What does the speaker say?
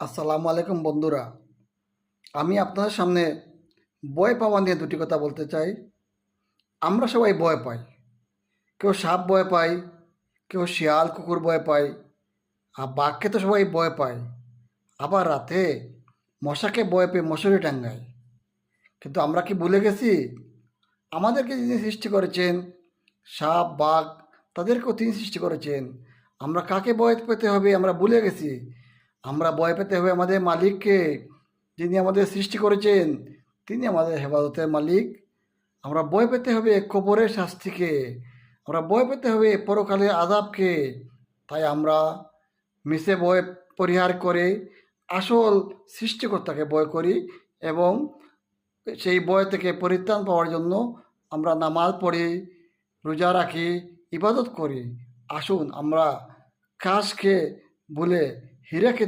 আসসালামু আলাইকুম বন্ধুরা। আমি আপনাদের সামনে ভয় পাওয়া নিয়ে দুটি কথা বলতে চাই। আমরা সবাই ভয় পাই। কেউ সাপ ভয় পায়, কেউ শিয়াল কুকুর ভয় পায়, আর বাঘকে তো সবাই ভয় পায়। আবার রাতে মশাকে ভয় পেয়ে মশারি টাঙ্গায়। কিন্তু আমরা কি ভুলে গেছি আমাদেরকে যিনি সৃষ্টি করেছেন, সাপ বাঘ তাদেরকেও তিনি সৃষ্টি করেছেন। আমরা কাকে ভয় পেতে হবে আমরা ভুলে গেছি। আমরা ভয় পেতে হবে আমাদের মালিককে, যিনি আমাদের সৃষ্টি করেছেন। তিনি আমাদের হেফাজতের মালিক। আমরা ভয় পেতে হবে কবরের শাস্তিকে, আমরা ভয় পেতে হবে পরকালের আযাবকে। তাই আমরা মিছে ভয় পরিহার করে আসল সৃষ্টিকর্তাকে ভয় করি এবং সেই ভয় থেকে পরিত্রাণ পাওয়ার জন্য আমরা নামাজ পড়ি, রোজা রাখি, ইবাদত করি। আসুন আমরা কাশকে ভুলে হীরাকে